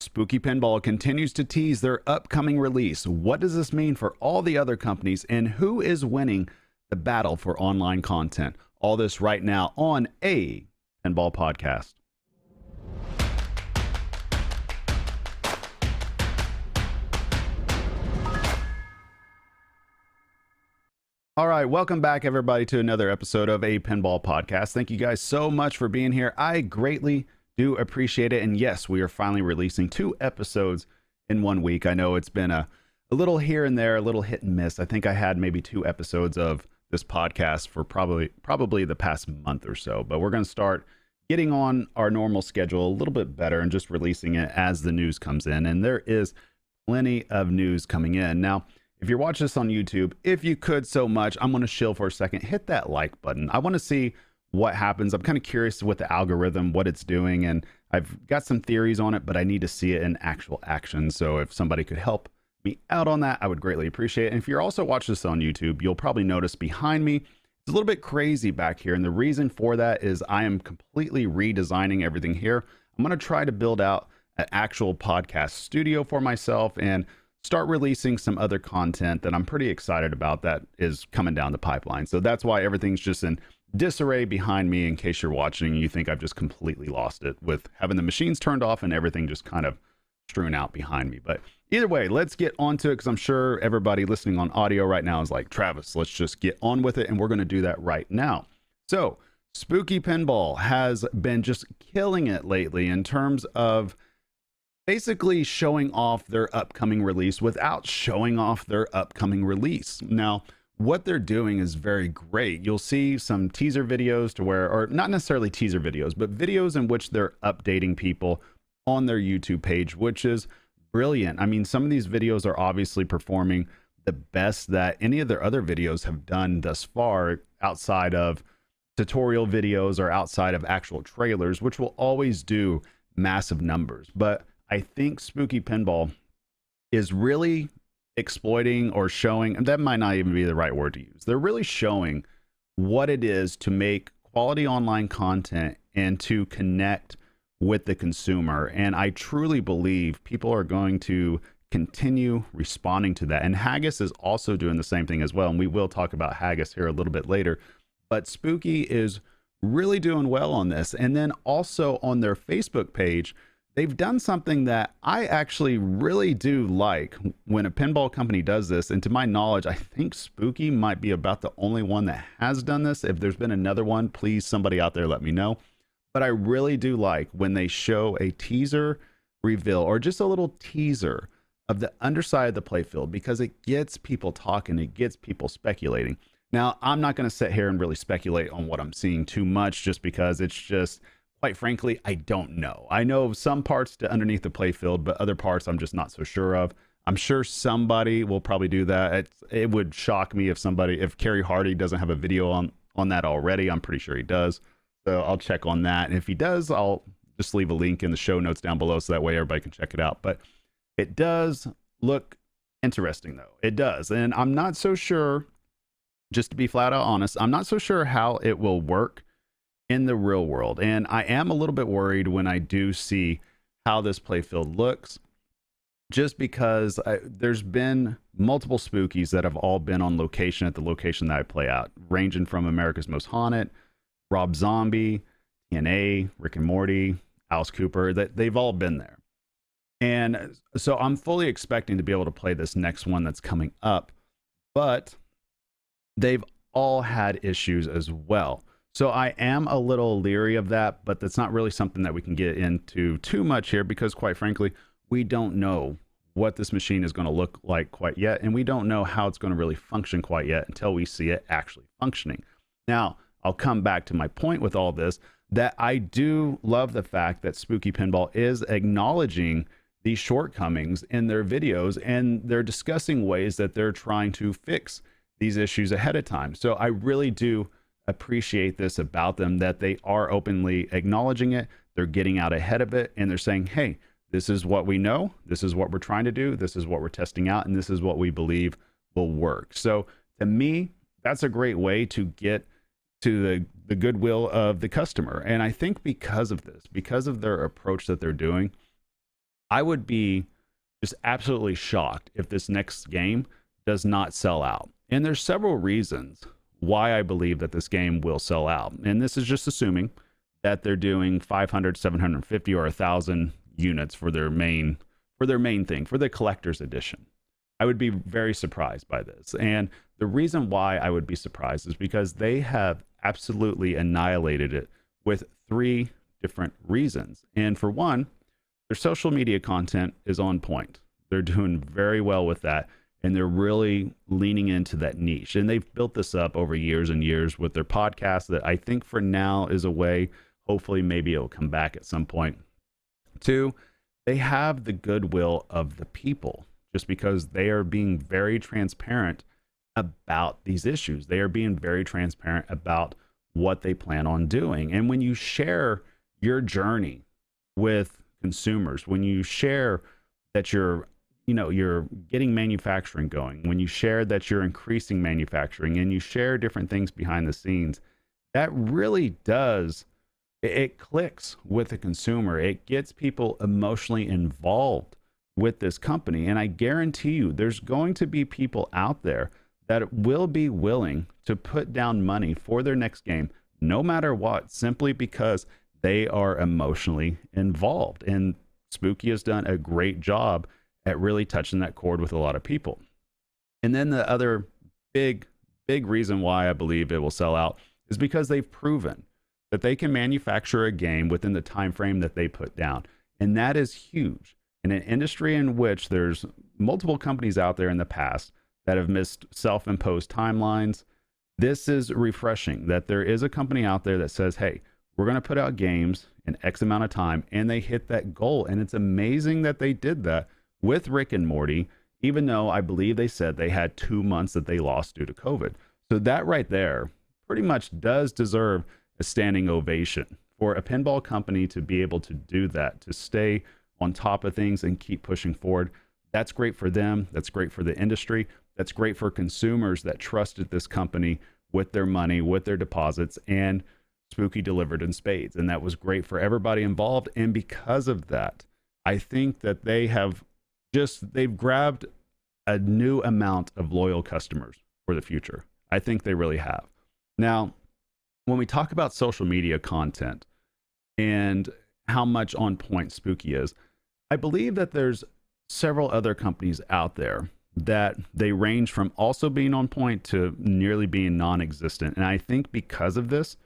Spooky Pinball continues to tease their upcoming release. What does this mean for all the other companies, and who is winning the battle for online content? All this right now on a Pinball Podcast. All right, welcome back, everybody, to another episode of a Pinball Podcast. Thank you guys so much for being here. I greatly do appreciate it. And yes, we are finally releasing 2 episodes in 1 week. I know it's been a little here and there, a little hit and miss. I think I had maybe 2 episodes of this podcast for probably the past month or so. But we're going to start getting on our normal schedule a little bit better and just releasing it as the news comes in. And there is plenty of news coming in. Now, if you're watching this on YouTube, if you could so much, I'm going to chill for a second, hit that like button. I want to see what happens. I'm kind of curious with the algorithm, what it's doing, and I've got some theories on it, but I need to see it in actual action. So if somebody could help me out on that, I would greatly appreciate it. And if you're also watching this on YouTube, you'll probably notice behind me, it's a little bit crazy back here. And the reason for that is I am completely redesigning everything here. I'm going to try to build out an actual podcast studio for myself and start releasing some other content that I'm pretty excited about that is coming down the pipeline. So that's why everything's just in disarray behind me. In case you're watching and you think I've just completely lost it with having the machines turned off and everything just kind of strewn out behind me. But either way, let's get on to it, because I'm sure everybody listening on audio right now is like, Travis, let's just get on with it. And we're going to do that right now. So Spooky Pinball has been just killing it lately in terms of basically showing off their upcoming release without showing off their upcoming release. Now, what they're doing is very great. You'll see some teaser videos to where, or not necessarily teaser videos, but videos in which they're updating people on their YouTube page, which is brilliant. I mean, some of these videos are obviously performing the best that any of their other videos have done thus far, outside of tutorial videos or outside of actual trailers, which will always do massive numbers. But I think Spooky Pinball is really exploiting or showing, and that might not even be the right word to use. They're really showing what it is to make quality online content and to connect with the consumer. And I truly believe people are going to continue responding to that. And Haggis is also doing the same thing as well. And we will talk about Haggis here a little bit later. But Spooky is really doing well on this. And then also on their Facebook page, they've done something that I actually really do like when a pinball company does this. And to my knowledge, I think Spooky might be about the only one that has done this. If there's been another one, please, somebody out there, let me know. But I really do like when they show a teaser reveal or just a little teaser of the underside of the playfield, because it gets people talking, it gets people speculating. Now, I'm not going to sit here and really speculate on what I'm seeing too much, just because it's just, quite frankly, I don't know. I know some parts to underneath the playfield, but other parts I'm just not so sure of. I'm sure somebody will probably do that. It would shock me if Kerry Hardy doesn't have a video on that already. I'm pretty sure he does. So I'll check on that. And if he does, I'll just leave a link in the show notes down below so that way everybody can check it out. But it does look interesting, though. It does. And I'm not so sure, just to be flat out honest, I'm not so sure how it will work in the real world. And I am a little bit worried when I do see how this playfield looks, just because there's been multiple Spookies that have all been on location at the location that I play out, ranging from America's Most Haunted, Rob Zombie, TNA, Rick and Morty, Alice Cooper, that they've all been there. And so I'm fully expecting to be able to play this next one that's coming up, but they've all had issues as well. So I am a little leery of that, but that's not really something that we can get into too much here, because quite frankly, we don't know what this machine is going to look like quite yet. And we don't know how it's going to really function quite yet until we see it actually functioning. Now, I'll come back to my point with all this, that I do love the fact that Spooky Pinball is acknowledging these shortcomings in their videos, and they're discussing ways that they're trying to fix these issues ahead of time. So I really do appreciate this about them, that they are openly acknowledging it, they're getting out ahead of it, and they're saying, hey, this is what we know, this is what we're trying to do, this is what we're testing out, and this is what we believe will work. So to me, that's a great way to get to the goodwill of the customer. And I think because of this, because of their approach that they're doing, I would be just absolutely shocked if this next game does not sell out. And there's several reasons why I believe that this game will sell out. And this is just assuming that they're doing 500, 750, or 1,000 units for their main thing, for the collector's edition. I would be very surprised by this. And the reason why I would be surprised is because they have absolutely annihilated it with 3 different reasons. And for one, their social media content is on point. They're doing very well with that, and they're really leaning into that niche. And they've built this up over years and years with their podcast that I think for now is a way. Hopefully, maybe it'll come back at some point. 2, they have the goodwill of the people just because they are being very transparent about these issues. They are being very transparent about what they plan on doing. And when you share your journey with consumers, when you share that you're getting manufacturing going, when you share that you're increasing manufacturing, and you share different things behind the scenes, that really does, it clicks with the consumer. It gets people emotionally involved with this company. And I guarantee you, there's going to be people out there that will be willing to put down money for their next game, no matter what, simply because they are emotionally involved. And Spooky has done a great job at really touching that chord with a lot of people. And then the other big reason why I believe it will sell out is because they've proven that they can manufacture a game within the time frame that they put down. And that is huge. In an industry in which there's multiple companies out there in the past that have missed self-imposed timelines, this is refreshing that there is a company out there that says, hey, we're going to put out games in X amount of time, and they hit that goal. And it's amazing that they did that with Rick and Morty, even though I believe they said they had 2 months that they lost due to COVID. So that right there pretty much does deserve a standing ovation for a pinball company to be able to do that, to stay on top of things and keep pushing forward. That's great for them. That's great for the industry. That's great for consumers that trusted this company with their money, with their deposits, and Spooky delivered in spades. And that was great for everybody involved. And because of that, I think that they've grabbed a new amount of loyal customers for the future. I think they really have. Now, when we talk about social media content and how much on point Spooky is, I believe that there's several other companies out there that they range from also being on point to nearly being non-existent. And I think because of this,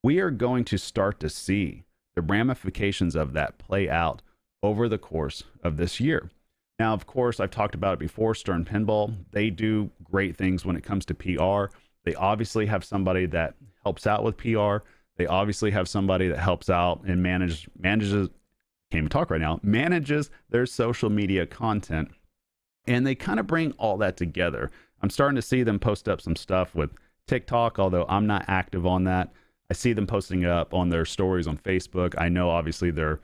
we are going to start to see the ramifications of that play out over the course of this year. Now, of course, I've talked about it before, Stern Pinball, they do great things when it comes to PR. They obviously have somebody that helps out with PR. They obviously have somebody that helps out and manages, can't even talk right now, manages their social media content. And they kind of bring all that together. I'm starting to see them post up some stuff with TikTok, although I'm not active on that. I see them posting up on their stories on Facebook. I know obviously they're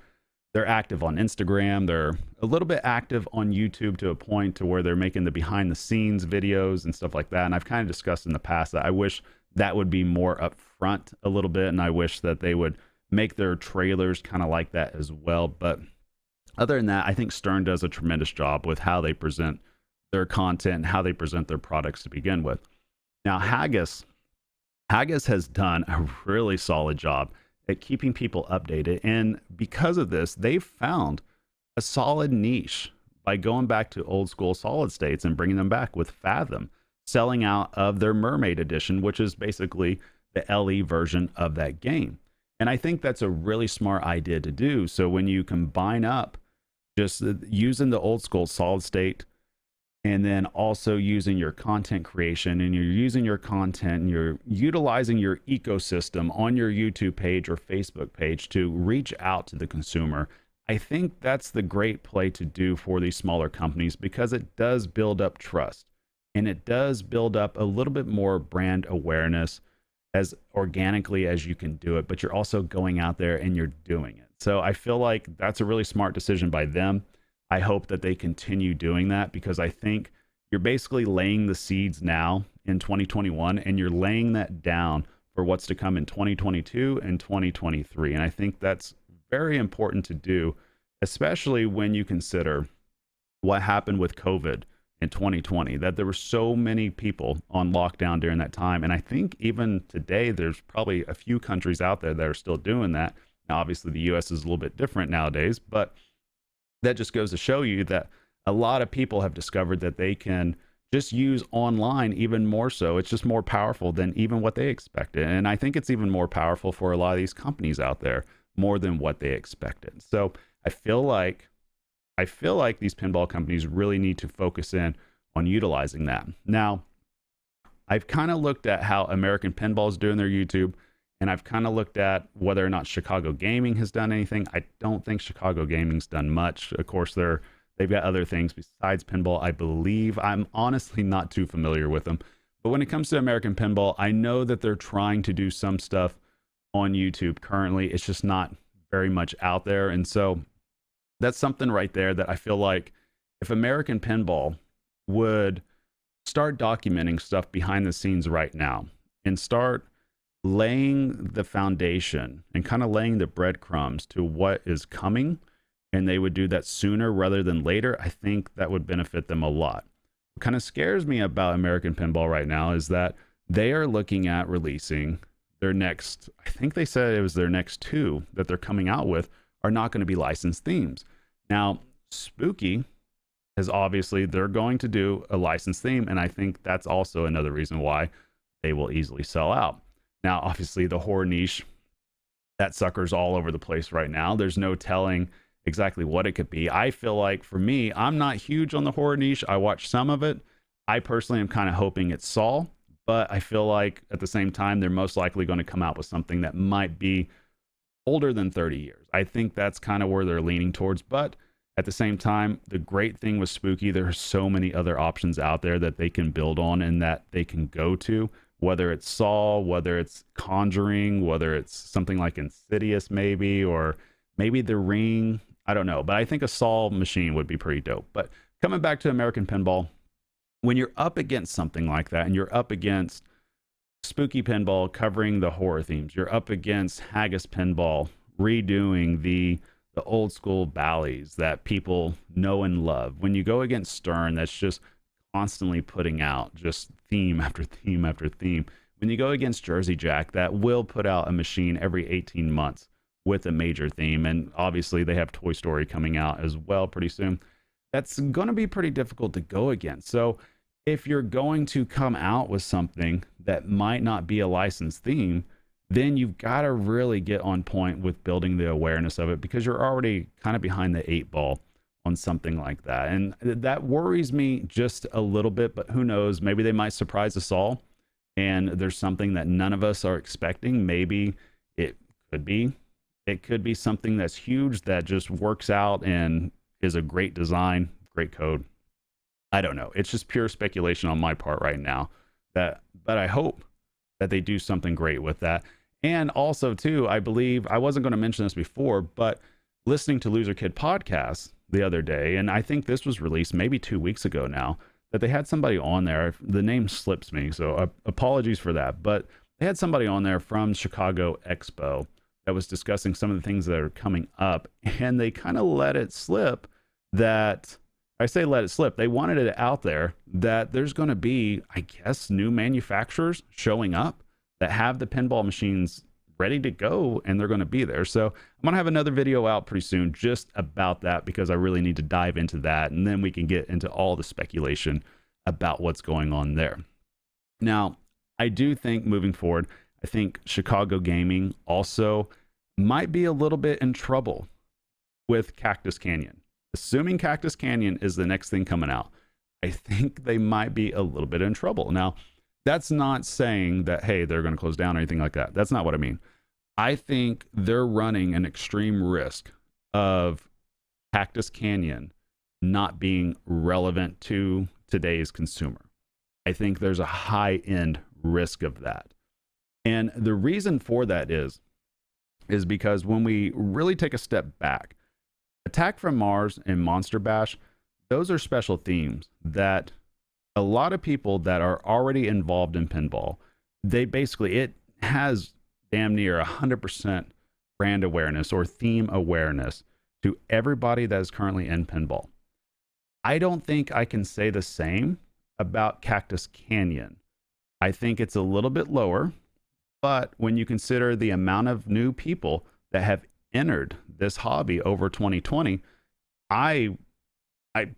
active on Instagram. They're a little bit active on YouTube to a point to where they're making the behind the scenes videos and stuff like that. And I've kind of discussed in the past that I wish that would be more upfront a little bit. And I wish that they would make their trailers kind of like that as well. But other than that, I think Stern does a tremendous job with how they present their content and how they present their products to begin with. Now, Haggis has done a really solid job at keeping people updated. And because of this, they've found a solid niche by going back to old school solid states and bringing them back with Fathom, selling out of their Mermaid Edition, which is basically the LE version of that game. And I think that's a really smart idea to do. So when you combine up just using the old school solid state and then also using your content creation, and you're using your content and you're utilizing your ecosystem on your YouTube page or Facebook page to reach out to the consumer, I think that's the great play to do for these smaller companies, because it does build up trust and it does build up a little bit more brand awareness as organically as you can do it, but you're also going out there and you're doing it. So I feel like that's a really smart decision by them. I hope that they continue doing that, because I think you're basically laying the seeds now in 2021, and you're laying that down for what's to come in 2022 and 2023. And I think that's very important to do especially when you consider what happened with COVID in 2020, that there were so many people on lockdown during that time. And I think even today, there's probably a few countries out there that are still doing that. Now, obviously, the US is a little bit different nowadays, but that just goes to show you that a lot of people have discovered that they can just use online even more so. It's just more powerful than even what they expected. And I think it's even more powerful for a lot of these companies out there, more than what they expected. So I feel like these pinball companies really need to focus in on utilizing that. Now, I've kind of looked at how American Pinball is doing their YouTube, and I've kind of looked at whether or not Chicago Gaming has done anything. I don't think Chicago Gaming's done much. Of course, they've got other things besides pinball, I believe. I'm honestly not too familiar with them. But when it comes to American Pinball, I know that they're trying to do some stuff on YouTube currently. It's just not very much out there. And so that's something right there that I feel like if American Pinball would start documenting stuff behind the scenes right now and start laying the foundation and kind of laying the breadcrumbs to what is coming, and they would do that sooner rather than later, I think that would benefit them a lot. What kind of scares me about American Pinball right now is that they are looking at releasing their next, I think they said it was their next two that they're coming out with, are not going to be licensed themes. Now, Spooky is obviously, they're going to do a licensed theme, and I think that's also another reason why they will easily sell out. Now, obviously, the horror niche, that sucker's all over the place right now. There's no telling exactly what it could be. I feel like for me, I'm not huge on the horror niche. I watch some of it. I personally am kind of hoping it's Saw, but I feel like at the same time, they're most likely going to come out with something that might be older than 30 years. I think that's kind of where they're leaning towards. But at the same time, the great thing with Spooky, there are so many other options out there that they can build on and that they can go to, whether it's Saw, whether it's Conjuring, whether it's something like Insidious maybe, or maybe The Ring. I don't know. But I think a Saw machine would be pretty dope. But coming back to American Pinball, when you're up against something like that and you're up against Spooky Pinball covering the horror themes, you're up against Haggis Pinball redoing the old school Bally's that people know and love. When you go against Stern, that's just constantly putting out just theme after theme after theme. When you go against Jersey Jack, that will put out a machine every 18 months with a major theme. And obviously they have Toy Story coming out as well pretty soon. That's going to be pretty difficult to go against. So if you're going to come out with something that might not be a licensed theme, then you've got to really get on point with building the awareness of it, because you're already kind of behind the 8 ball on something like that. And that worries me just a little bit, but who knows? Maybe they might surprise us all and there's something that none of us are expecting. Maybe it could be something that's huge that just works out and is a great design, great code. I don't know. It's just pure speculation on my part right now. But I hope that they do something great with that. And also, too, I believe, I wasn't going to mention this before, but listening to Loser Kid podcast the other day, and I think this was released maybe 2 weeks ago now, that they had somebody on there. The name slips me, so apologies for that. But they had somebody on there from Chicago Expo that was discussing some of the things that are coming up, and they kind of let it slip that, I say let it slip, they wanted it out there that there's going to be, I guess, new manufacturers showing up that have the pinball machines ready to go, and they're going to be there. So I'm going to have another video out pretty soon just about that, because I really need to dive into that, and then we can get into all the speculation about what's going on there. Now, I do think moving forward, I think Chicago Gaming also might be a little bit in trouble with Cactus Canyon. Assuming Cactus Canyon is the next thing coming out, I think they might be a little bit in trouble. Now, that's not saying that, hey, they're going to close down or anything like that. That's not what I mean. I think they're running an extreme risk of Cactus Canyon not being relevant to today's consumer. I think there's a high-end risk of that. And the reason for that is because when we really take a step back, Attack from Mars and Monster Bash, those are special themes that a lot of people that are already involved in pinball, it has damn near 100% brand awareness or theme awareness to everybody that is currently in pinball. I don't think I can say the same about Cactus Canyon. I think it's a little bit lower, but when you consider the amount of new people that have entered this hobby over 2020, I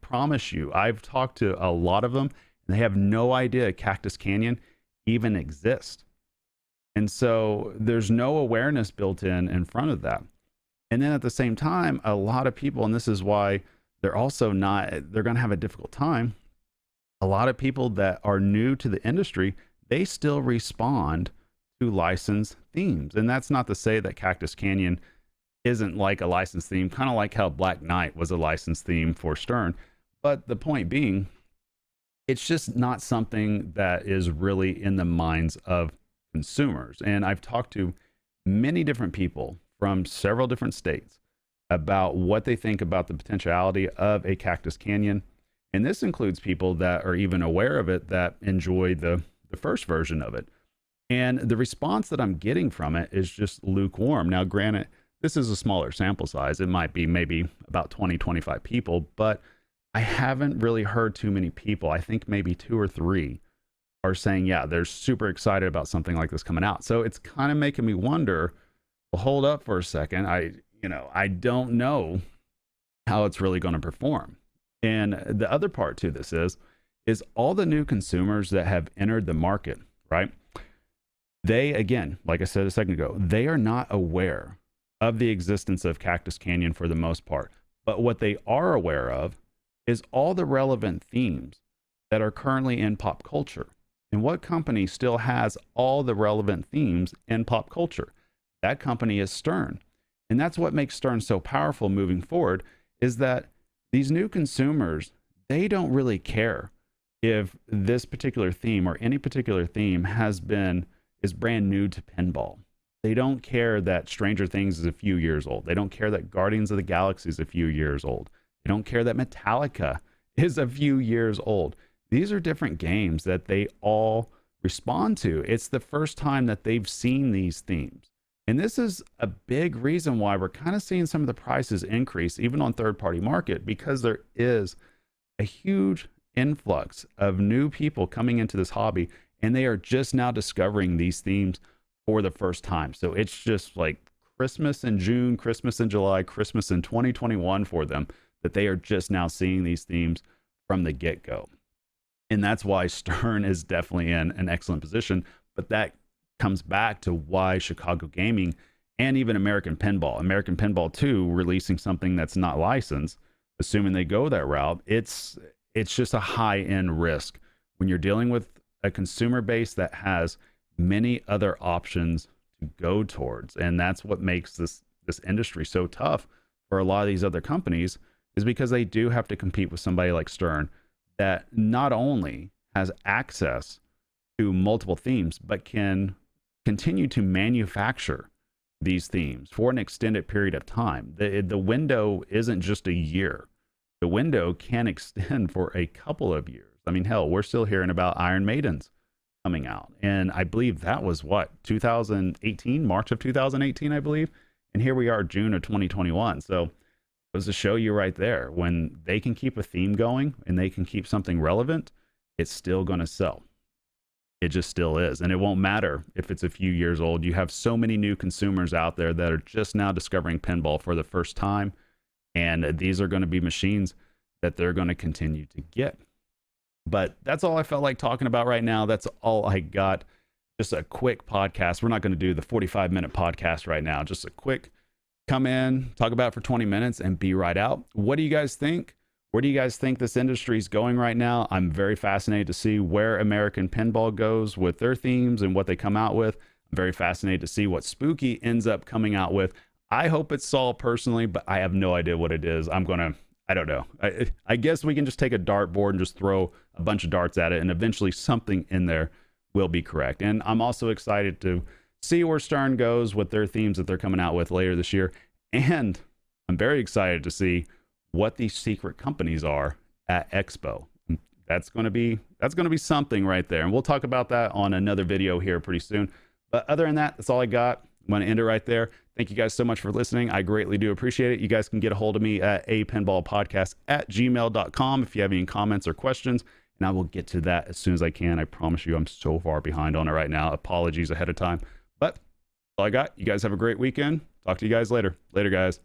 promise you, I've talked to a lot of them and they have no idea Cactus Canyon even exists. And so there's no awareness built in front of that. And then at the same time, a lot of people, and this is why they're also not, they're going to have a difficult time. A lot of people that are new to the industry, they still respond to licensed themes. And that's not to say that Cactus Canyon isn't like a licensed theme, kind of like how Black Knight was a licensed theme for Stern. But the point being, it's just not something that is really in the minds of consumers. And I've talked to many different people from several different states about what they think about the potentiality of a Cactus Canyon. And this includes people that are even aware of it that enjoy the first version of it. And the response that I'm getting from it is just lukewarm. Now, granted, this is a smaller sample size. It might be maybe about 20, 25 people, but I haven't really heard too many people. I think maybe 2 or 3 are saying, yeah, they're super excited about something like this coming out. So it's kind of making me wonder, well, hold up for a second. I don't know how it's really going to perform. And the other part to this is all the new consumers that have entered the market, right? They, again, like I said a second ago, they are not aware of the existence of Cactus Canyon for the most part. But what they are aware of is all the relevant themes that are currently in pop culture. And what company still has all the relevant themes in pop culture? That company is Stern. And that's what makes Stern so powerful moving forward, is that these new consumers, they don't really care if this particular theme or any particular theme is brand new to pinball. They don't care that Stranger Things is a few years old. They don't care that Guardians of the Galaxy is a few years old. They don't care that Metallica is a few years old. These are different games that they all respond to. It's the first time that they've seen these themes. And this is a big reason why we're kind of seeing some of the prices increase, even on third-party market, because there is a huge influx of new people coming into this hobby, and they are just now discovering these themes for the first time. So it's just like Christmas in June, Christmas in July, Christmas in 2021 for them, that they are just now seeing these themes from the get-go. And that's why Stern is definitely in an excellent position. But that comes back to why Chicago Gaming and even American Pinball 2, releasing something that's not licensed, assuming they go that route, it's just a high-end risk when you're dealing with a consumer base that has many other options to go towards. And that's what makes this industry so tough for a lot of these other companies, is because they do have to compete with somebody like Stern that not only has access to multiple themes, but can continue to manufacture these themes for an extended period of time. The window isn't just a year. The window can extend for a couple of years. I mean, hell, we're still hearing about Iron Maidens coming out. And I believe that was 2018, March of 2018, I believe. And here we are, June of 2021. So it was to show you right there, when they can keep a theme going and they can keep something relevant, it's still going to sell. It just still is. And it won't matter if it's a few years old. You have so many new consumers out there that are just now discovering pinball for the first time. And these are going to be machines that they're going to continue to get. But that's all I felt like talking about right now. That's all I got. Just a quick podcast. We're not going to do the 45-minute podcast right now. Just a quick come in, talk about it for 20 minutes and be right out. What do you guys think? Where do you guys think this industry is going right now? I'm very fascinated to see where American Pinball goes with their themes and what they come out with. I'm very fascinated to see what Spooky ends up coming out with. I hope it's Saul personally, but I have no idea what it is. I don't know. I guess we can just take a dartboard and just throw a bunch of darts at it, and eventually something in there will be correct. And I'm also excited to see where Stern goes with their themes that they're coming out with later this year. And I'm very excited to see what these secret companies are at Expo. That's going to be something right there. And we'll talk about that on another video here pretty soon. But other than that, that's all I got. I'm going to end it right there. Thank you guys so much for listening. I greatly do appreciate it. You guys can get a hold of me at apinballpodcast@gmail.com if you have any comments or questions, and I will get to that as soon as I can. I promise you, I'm so far behind on it right now. Apologies ahead of time. But that's all I got. You guys have a great weekend. Talk to you guys later. Later, guys.